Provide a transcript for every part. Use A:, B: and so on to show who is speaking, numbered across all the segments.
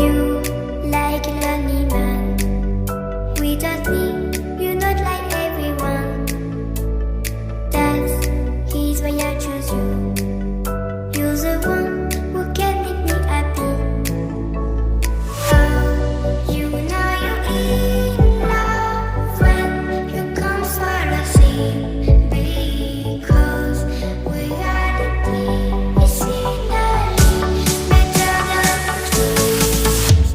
A: You like a lonely man. Without me, you're not like everyone. That's he's why I choose you. You're the one who can make me happy. Oh, you know you're in love when you come for a sing. Because we are the medicinally better than trees.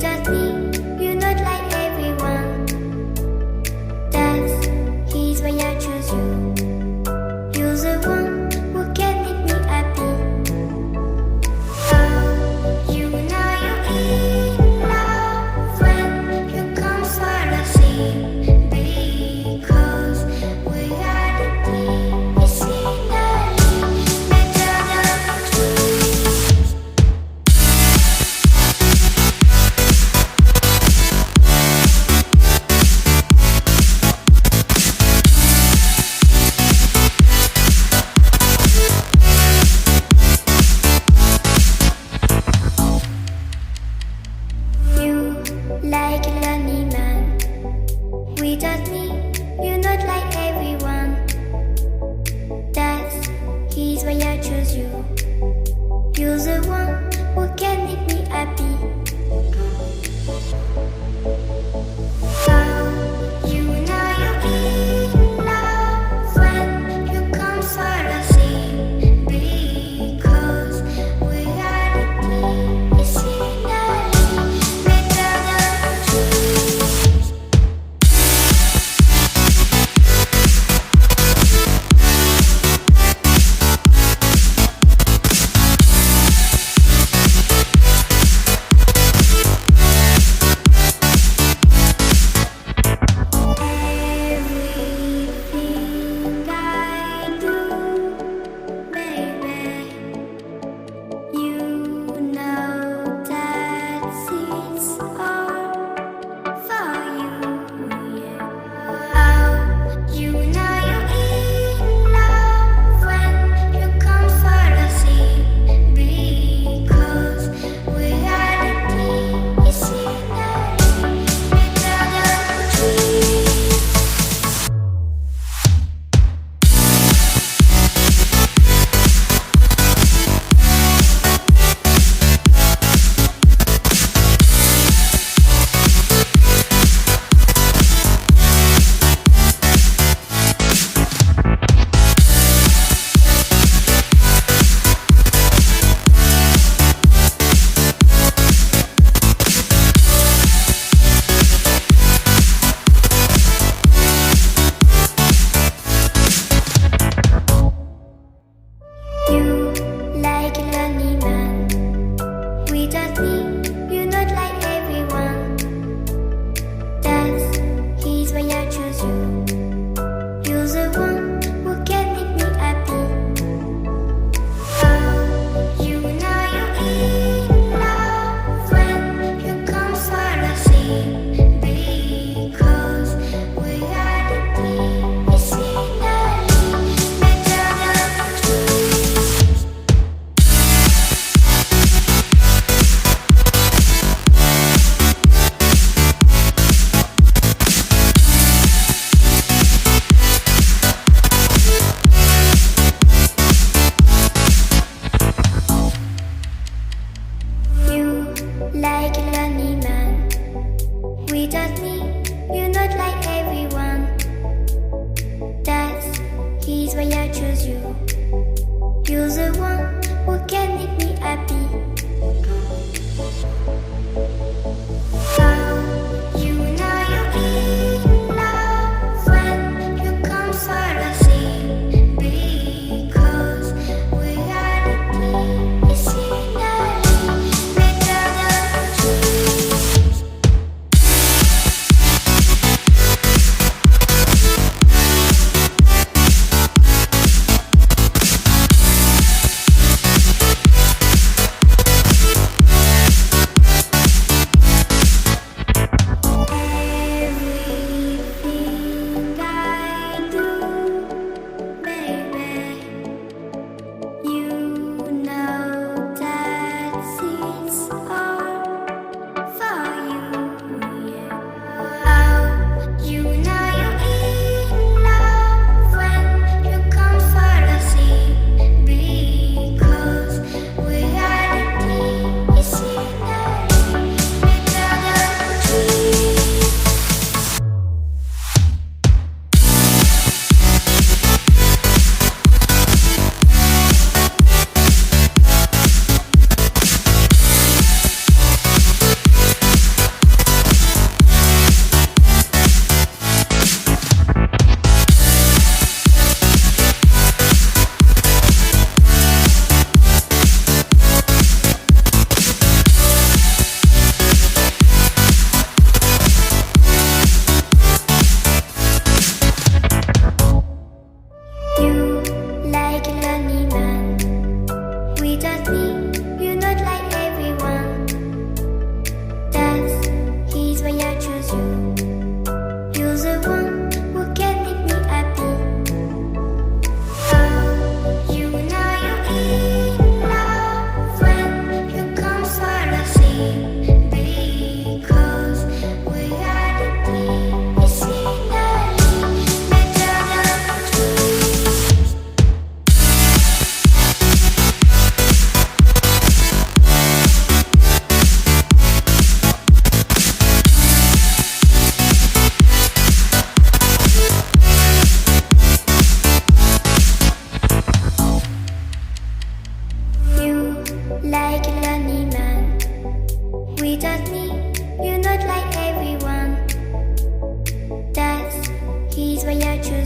A: Without me, you're not like everyone. That's he's why I choose you. You're the one who can make me happy. Oh, you know you're in love when you come for the sea. Because reality is finally better than dreams. You like a lonely man. Without me, you're not like everyone. That's he's why I choose you. You're the one who can make me happy. Oh, you know you're in love when you come for the sea. Because reality is finally better than dreams.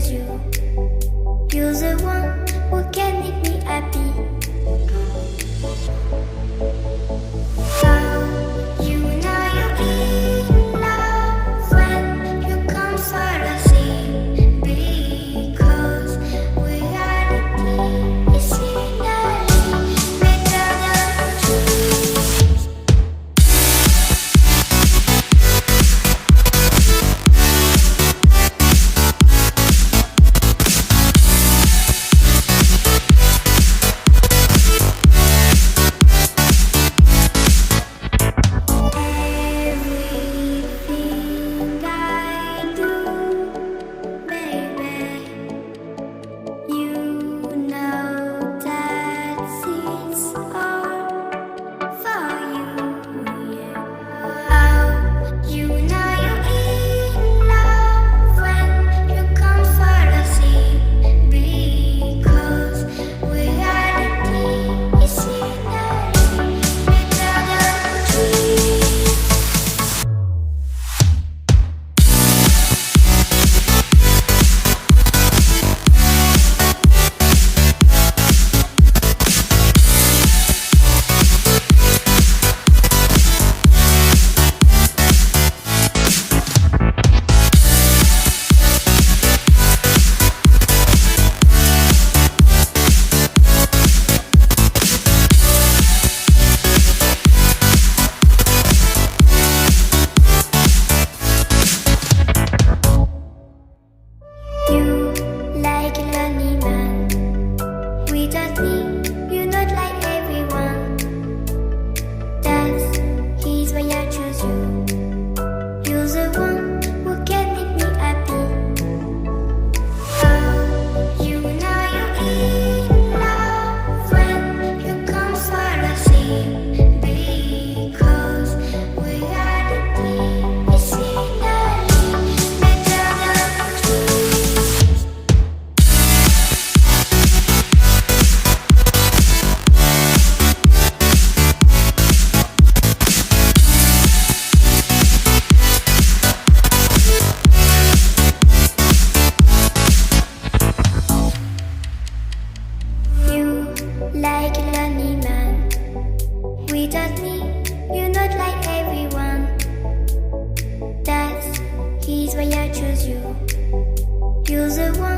A: choose you. You're the one who can make me happy. How you know you're in love when you come for the sea? Because reality is scenery better than dreams. Everything I do, baby, you know that it's all for you. Yeah. Oh, you know you're in love when you come for the sea. Because reality is scenery better than dreams. You like a lonely man. Without me, you're not like everyone. That's he's why I choose you. You're the one who can make me happy. Oh, you know you're in love when you come for the sea. Because reality is scenery better than dreams. You like a lonely man. Without me, you're not like everyone. That's he's why I choose you. You're the one